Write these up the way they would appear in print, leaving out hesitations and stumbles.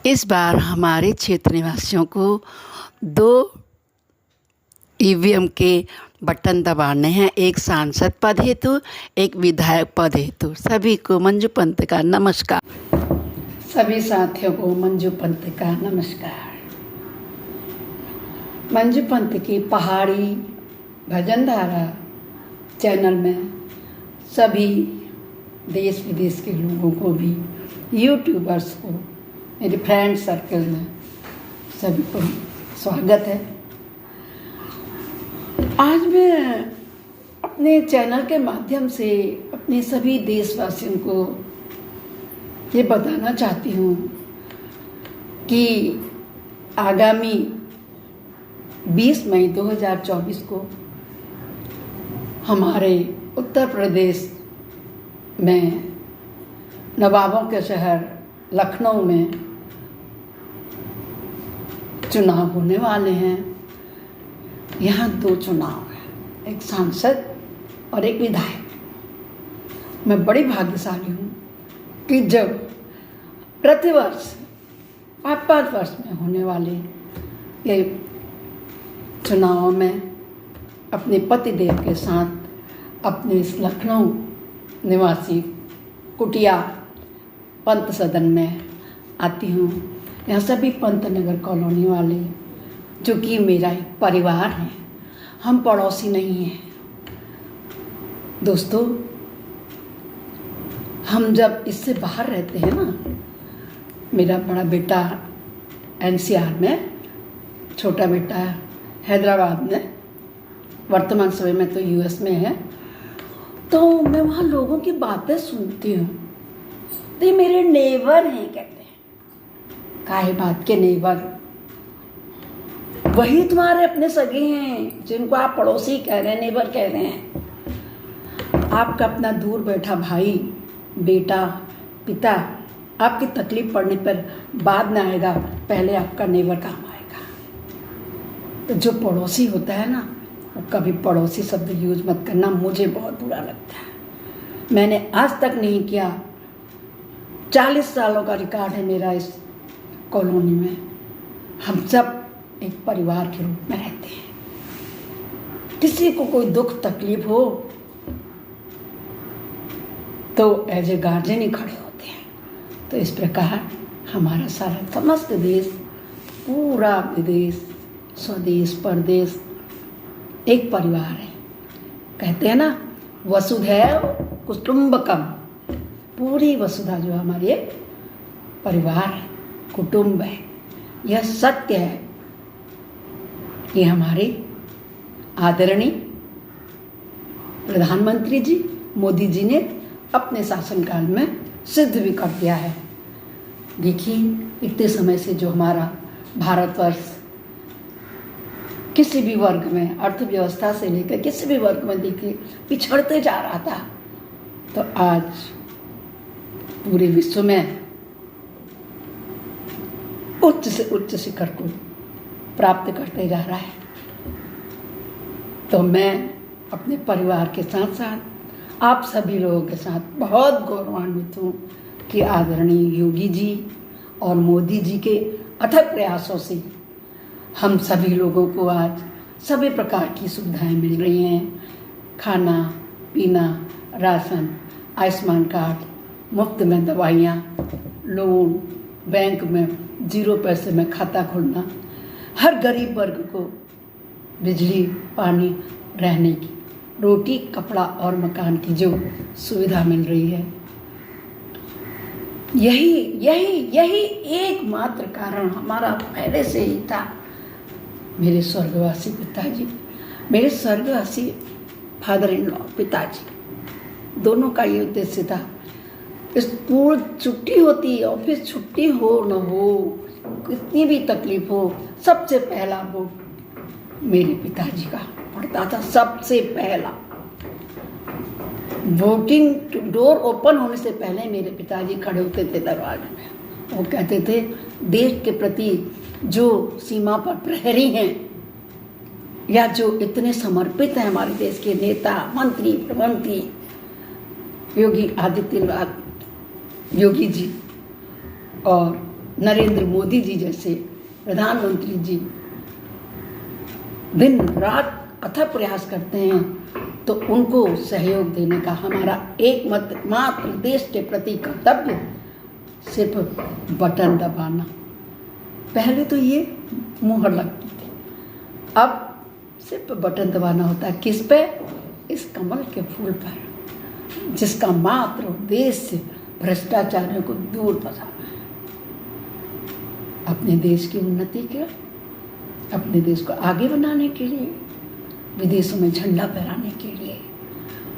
इस बार हमारे क्षेत्र निवासियों को 2 ईवीएम के बटन दबाने हैं, एक सांसद पद हेतु, एक विधायक पद हेतु। सभी को मंजू पंत का नमस्कार। सभी साथियों को मंजू पंत का नमस्कार। मंजू पंत की पहाड़ी भजन धारा चैनल में सभी देश विदेश के लोगों को भी, यूट्यूबर्स को, मेरे फ्रेंड सर्कल में सभी को स्वागत है। आज मैं अपने चैनल के माध्यम से अपने सभी देशवासियों को ये बताना चाहती हूँ कि आगामी 20 मई 2024 को हमारे उत्तर प्रदेश में नवाबों के शहर लखनऊ में चुनाव होने वाले हैं। यहाँ 2 चुनाव हैं, एक सांसद और एक विधायक। मैं बड़ी भाग्यशाली हूँ कि जब प्रतिवर्ष 5-5 वर्ष में होने वाले ये चुनावों में अपने पतिदेव के साथ अपने इस लखनऊ निवासी कुटिया पंत सदन में आती हूँ। यहाँ सभी पंत नगर कॉलोनी वाले, जो कि मेरा एक परिवार है, हम पड़ोसी नहीं हैं। दोस्तों, हम जब इससे बाहर रहते हैं ना, मेरा बड़ा बेटा एनसीआर में, छोटा बेटा हैदराबाद में, वर्तमान समय में तो यूएस में है, तो मैं वहाँ लोगों की बातें सुनती हूँ। तो ये मेरे नेबर हैं, कहते हैं। काहे बात के नेबर? वही तुम्हारे अपने सगे हैं जिनको आप पड़ोसी कह रहे हैं, नेबर कह रहे हैं। आपका अपना दूर बैठा भाई, बेटा, पिता आपकी तकलीफ पड़ने पर बाद में आएगा, पहले आपका नेबर काम आएगा। तो जो पड़ोसी होता है ना, वो कभी पड़ोसी शब्द यूज मत करना, मुझे बहुत बुरा लगता है। मैंने आज तक नहीं किया। 40 सालों का रिकॉर्ड है मेरा इस कॉलोनी में। हम सब एक परिवार के रूप में रहते हैं। किसी को कोई दुख तकलीफ हो तो एज ए गार्जियन ही खड़े होते हैं। तो इस प्रकार हमारा सारा समस्त देश, पूरा विदेश, स्वदेश, परदेश एक परिवार है। कहते हैं ना, वसुधैव कुटुंबकम। पूरी वसुधा जो हमारी एक परिवार है, कुटुंब है। यह सत्य है। ये हमारे आदरणीय प्रधानमंत्री जी मोदी जी ने अपने शासनकाल में सिद्ध भी कर दिया है। देखिए, इतने समय से जो हमारा भारतवर्ष किसी भी वर्ग में, अर्थव्यवस्था से लेकर किसी भी वर्ग में देखिए पिछड़ते जा रहा था, तो आज पूरे विश्व में उच्च से उच्च शिखर को प्राप्त करते जा रहा है। तो मैं अपने परिवार के साथ साथ आप सभी लोगों के साथ बहुत गौरवान्वित हूँ कि आदरणीय योगी जी और मोदी जी के अथक प्रयासों से हम सभी लोगों को आज सभी प्रकार की सुविधाएं मिल रही हैं। खाना पीना, राशन, आयुष्मान कार्ड, मुफ्त में दवाइयाँ, लोन, बैंक में 0 पैसे में खाता खोलना, हर गरीब वर्ग को बिजली, पानी, रहने की, रोटी, कपड़ा और मकान की जो सुविधा मिल रही है। यही एकमात्र कारण हमारा पहले से ही था। मेरे स्वर्गवासी पिताजी, मेरे स्वर्गवासी फादर इन लॉ पिताजी, दोनों का ये उद्देश्य था। इस पूर्ण छुट्टी होती, ऑफिस छुट्टी हो न हो, कितनी भी तकलीफ हो, सबसे पहला वोट मेरे पिताजी का पड़ता था। सबसे पहला वोटिंग डोर ओपन होने से पहले मेरे पिताजी खड़े होते थे दरवाजे में। वो कहते थे, देश के प्रति जो सीमा पर प्रहरी हैं या जो इतने समर्पित हैं हमारे देश के नेता, मंत्री, प्रधानमंत्री योगी आदित्यनाथ योगी जी और नरेंद्र मोदी जी जैसे प्रधानमंत्री जी दिन रात अथक प्रयास करते हैं, तो उनको सहयोग देने का हमारा एक मात्र देश के प्रति कर्तव्य सिर्फ बटन दबाना। पहले तो ये मुहर लगती थी, अब सिर्फ बटन दबाना होता है। किस पे? इस कमल के फूल पर, जिसका मात्र उद्देश्य भ्रष्टाचारियों को दूर भगाना है, अपने देश की उन्नति के, अपने देश को आगे बनाने के लिए, विदेशों में झंडा फहराने के लिए।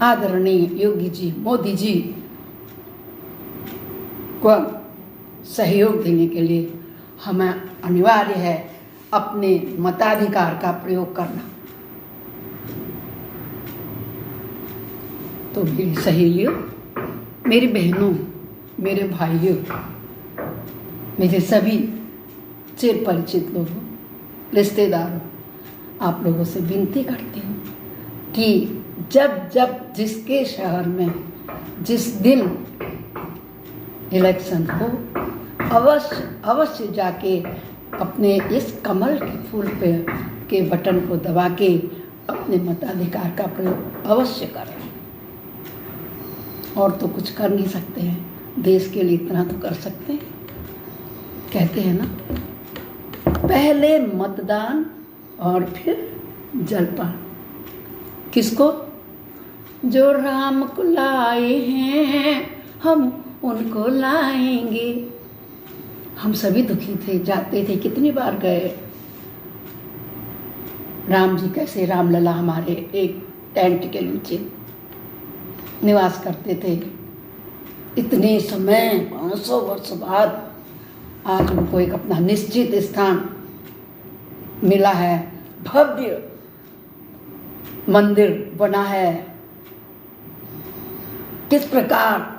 आदरणीय योगी जी, मोदी जी को सहयोग देने के लिए हमें अनिवार्य है अपने मताधिकार का प्रयोग करना। तो मेरी सहेलियों, मेरी बहनों, मेरे भाइयों, मेरे सभी चिर परिचित लोगों, रिश्तेदारों, आप लोगों से विनती करती हूँ कि जब जब जिसके शहर में जिस दिन इलेक्शन हो, अवश्य जाके अपने इस कमल के फूल पे के बटन को दबा के अपने मताधिकार का प्रयोग अवश्य करें। और तो कुछ कर नहीं सकते हैं, देश के लिए इतना तो कर सकते हैं। कहते हैं ना, पहले मतदान और फिर जलपान। किसको? जो राम को लाए हैं हम उनको लाएंगे। हम सभी दुखी थे, जाते थे, कितनी बार गए। राम जी कैसे, रामलला हमारे एक टेंट के नीचे निवास करते थे। इतने समय 500 वर्ष बाद आज उनको एक अपना निश्चित स्थान मिला है, भव्य मंदिर बना है। किस प्रकार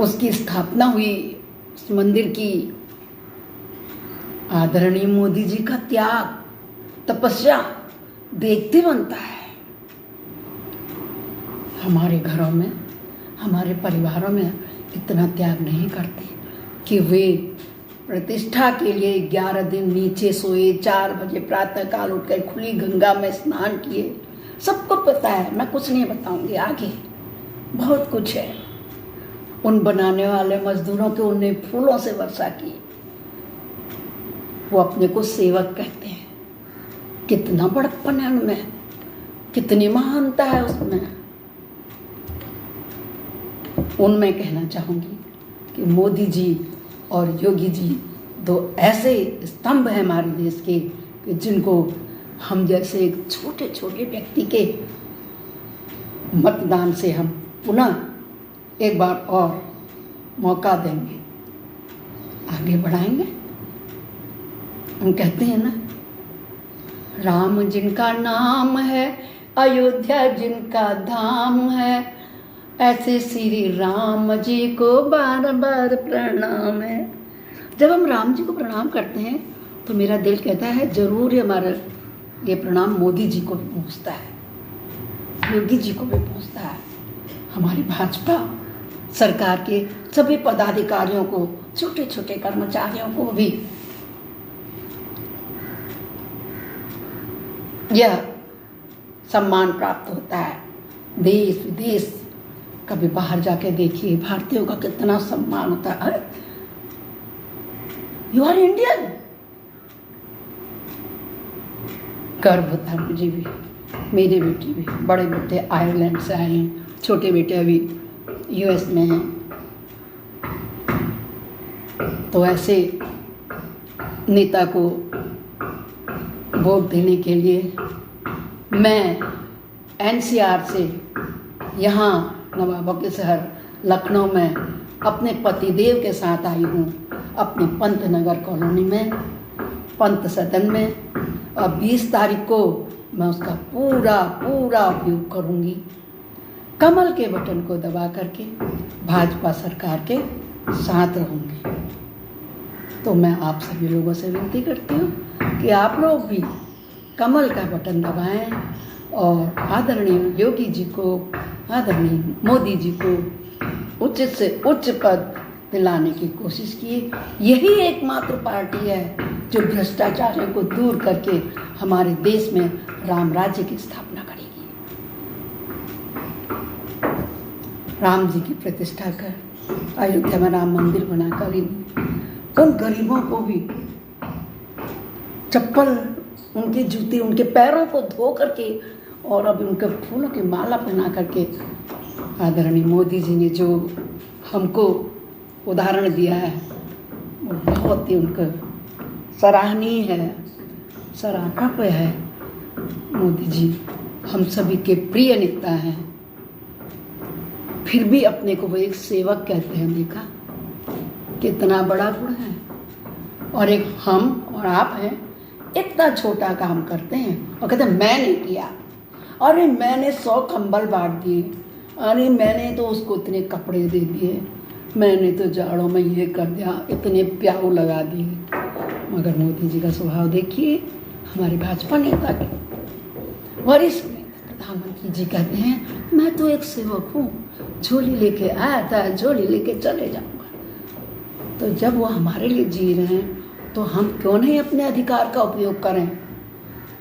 उसकी स्थापना हुई, उस मंदिर की। आदरणीय मोदी जी का त्याग, तपस्या देखते बनता है। हमारे घरों में, हमारे परिवारों में इतना त्याग नहीं करते कि वे प्रतिष्ठा के लिए 11 दिन नीचे सोए, 4 बजे प्रातः काल उठकर खुली गंगा में स्नान किए। सबको पता है, मैं कुछ नहीं बताऊंगी, आगे बहुत कुछ है। उन बनाने वाले मजदूरों के उन्हें फूलों से वर्षा की। वो अपने को सेवक कहते हैं। कितना बड़प्पन है उनमें, कितनी महानता है उसमें। उनमें कहना चाहूँगी कि मोदी जी और योगी जी दो ऐसे स्तंभ हैं हमारे देश के कि जिनको हम जैसे एक छोटे छोटे व्यक्ति के मतदान से हम पुनः एक बार और मौका देंगे, आगे बढ़ाएंगे। हम कहते हैं ना, राम जिनका नाम है, अयोध्या जिनका धाम है, ऐसे श्री राम जी को बार बार प्रणाम है। जब हम राम जी को प्रणाम करते हैं तो मेरा दिल कहता है जरूर हमारा ये प्रणाम मोदी जी को भी पहुँचता है, योगी जी को भी पहुँचता है, हमारी भाजपा सरकार के सभी पदाधिकारियों को, छोटे छोटे कर्मचारियों को भी यह सम्मान प्राप्त होता है। देश विदेश, कभी बाहर जाके देखिए भारतीयों का कितना सम्मान होता है। यू आर इंडियन, गर्व होता है मुझे भी, मेरे बेटे भी। बड़े बेटे आयरलैंड से आए हैं, छोटे बेटे अभी यूएस में हैं। तो ऐसे नेता को वोट देने के लिए मैं एनसीआर से यहाँ नवाबों के शहर लखनऊ में अपने पतिदेव के साथ आई हूँ, अपने पंत नगर कॉलोनी में, पंत सदन में। और 20 तारीख को मैं उसका पूरा उपयोग करूँगी। कमल के बटन को दबा करके भाजपा सरकार के साथ रहूँगी। तो मैं आप सभी लोगों से विनती करती हूँ कि आप लोग भी कमल का बटन दबाएं और आदरणीय योगी जी को, आदरणीय मोदी जी को उच्च से उच्च पद दिलाने की कोशिश की। यही एकमात्र पार्टी है जो भ्रष्टाचार को दूर करके हमारे देश में राम राज्य की स्थापना करेगी। राम जी की प्रतिष्ठा कर अयोध्या में राम मंदिर बनाकर उन गरीबों को भी चप्पल, उनके जूते, उनके पैरों को धो करके और अब उनके फूलों की माला पहना करके आदरणीय मोदी जी ने जो हमको उदाहरण दिया है वो बहुत ही उनका सराहनीय है, सराहना पे है। मोदी जी हम सभी के प्रिय नेता हैं, फिर भी अपने को वो एक सेवक कहते हैं। देखा कितना बड़ा गुण है। और एक हम और आप हैं, इतना छोटा काम करते हैं और कहते हैं मैंने किया, अरे मैंने 100 कंबल बांट दिए, अरे मैंने तो उसको इतने कपड़े दे दिए, मैंने तो जाड़ों में ये कर दिया, इतने प्याऊ लगा दिए। मगर मोदी जी का स्वभाव देखिए, हमारे भाजपा नेता के वरिष्ठ नेता प्रधानमंत्री जी कहते हैं मैं तो एक सेवक हूँ, झोली लेके आया था, झोली लेके चले जाऊँगा। तो जब वो हमारे लिए जी रहे हैं तो हम क्यों नहीं अपने अधिकार का उपयोग करें?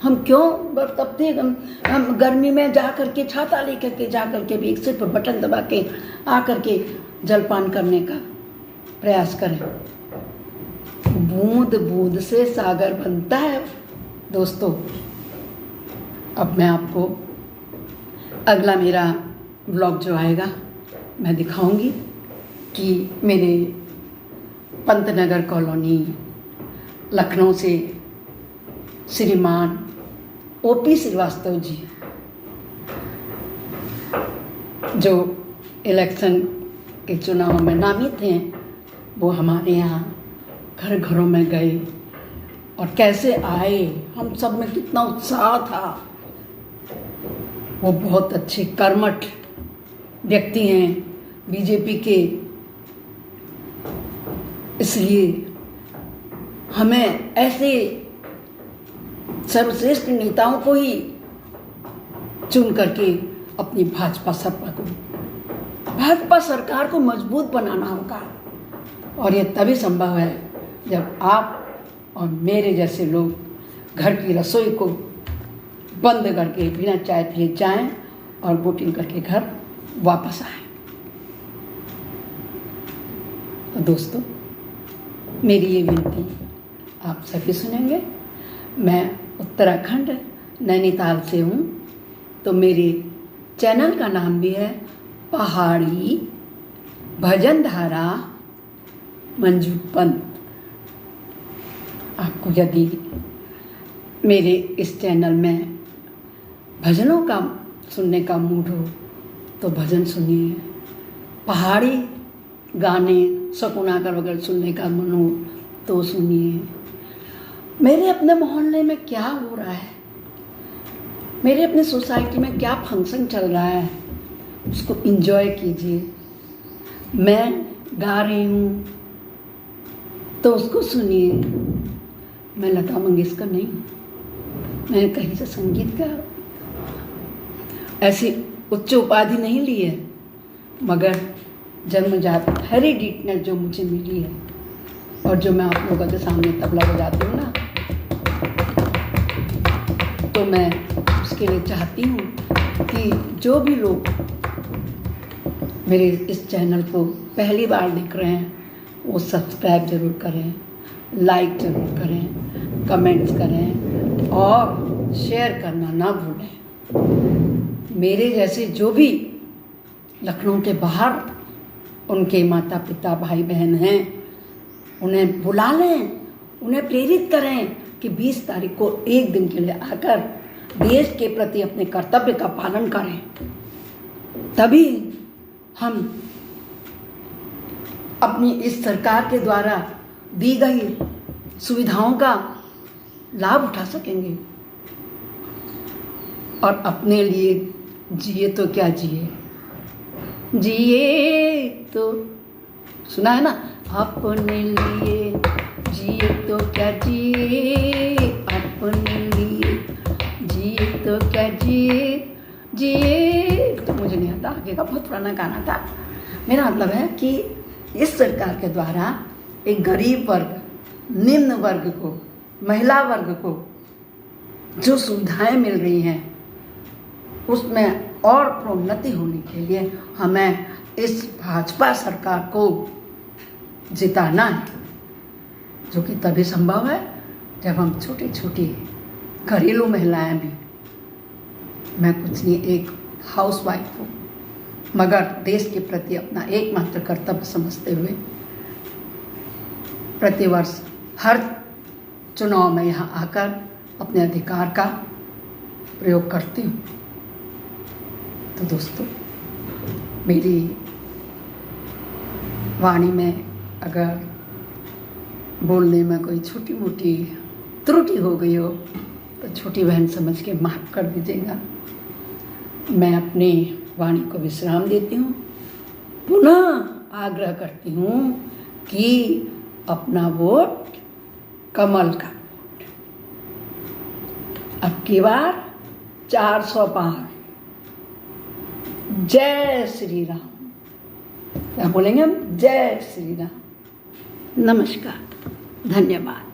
हम क्यों बरतपते हम गर्मी में जा करके छाता लेकर के जा करके भी एक सिर्फ बटन दबा के आ करके जलपान करने का प्रयास करें? बूंद बूंद से सागर बनता है दोस्तों। अब मैं आपको अगला मेरा व्लॉग जो आएगा मैं दिखाऊंगी कि मेरे पंतनगर कॉलोनी लखनऊ से श्रीमान ओपी श्रीवास्तव जी जो इलेक्शन के चुनाव में नामित हैं, वो हमारे यहाँ घर घरों में गए और कैसे आए, हम सब में कितना उत्साह था। वो बहुत अच्छे कर्मठ व्यक्ति हैं बीजेपी के, इसलिए हमें ऐसे सर्वश्रेष्ठ नेताओं को ही चुन करके अपनी भाजपा सरकार को मजबूत बनाना होगा। और ये तभी संभव है जब आप और मेरे जैसे लोग घर की रसोई को बंद करके बिना चाय पिए जाएं और वोटिंग करके घर वापस आएं। तो दोस्तों, मेरी ये विनती आप सभी सुनेंगे। मैं उत्तराखंड नैनीताल से हूँ, तो मेरे चैनल का नाम भी है पहाड़ी भजन धारा मंजू पंत। आपको यदि मेरे इस चैनल में भजनों का सुनने का मूड हो तो भजन सुनिए, पहाड़ी गाने सकुनाकर वगैरह सुनने का मन हो तो सुनिए। मेरे अपने मोहल्ले में क्या हो रहा है, मेरे अपने सोसाइटी में क्या फंक्शन चल रहा है, उसको एंजॉय कीजिए। मैं गा रही हूँ तो उसको सुनिए। मैं लता मंगेशकर नहीं हूँ, मैंने कहीं से संगीत का ऐसी उच्च उपाधि नहीं ली है, मगर जन्मजात हेरिडिटी जो मुझे मिली है और जो मैं आप लोगों के सामने तबला बजाती हूँ ना, तो मैं उसके लिए चाहती हूँ कि जो भी लोग मेरे इस चैनल को पहली बार देख रहे हैं वो सब्सक्राइब ज़रूर करें, लाइक ज़रूर करें, कमेंट्स करें और शेयर करना ना भूलें। मेरे जैसे जो भी लखनऊ के बाहर उनके माता पिता भाई बहन हैं, उन्हें बुला लें, उन्हें प्रेरित करें कि 20 तारीख को एक दिन के लिए आकर देश के प्रति अपने कर्तव्य का पालन करें। तभी हम अपनी इस सरकार के द्वारा दी गई सुविधाओं का लाभ उठा सकेंगे और अपने लिए जिए तो क्या जिए, जिए तो सुना है ना, अपने लिए जिए तो क्या जिए, अपने लिए जिए तो क्या जिए, जिए तो मुझे नहीं आता, आगे का बहुत पुराना गाना था। मेरा मतलब है कि इस सरकार के द्वारा एक गरीब वर्ग, निम्न वर्ग को, महिला वर्ग को जो सुविधाएं मिल रही हैं उसमें और प्रोन्नति होने के लिए हमें इस भाजपा सरकार को जिताना है, जो कि तभी संभव है जब हम छोटी छोटी घरेलू महिलाएं भी, मैं कुछ नहीं, एक हाउसवाइफ हूँ, मगर देश के प्रति अपना एकमात्र कर्तव्य समझते हुए प्रतिवर्ष हर चुनाव में यहाँ आकर अपने अधिकार का प्रयोग करती हूँ। तो दोस्तों, मेरी वाणी में अगर बोलने में कोई छोटी मोटी त्रुटि हो गई हो तो छोटी बहन समझ के माफ़ कर दीजिएगा। मैं अपनी वाणी को विश्राम देती हूँ। पुनः आग्रह करती हूँ कि अपना वोट कमल का वोट, अब की बार 400 पार। जय श्री राम। क्या बोलेंगे हम? जय श्री राम। नमस्कार, धन्यवाद।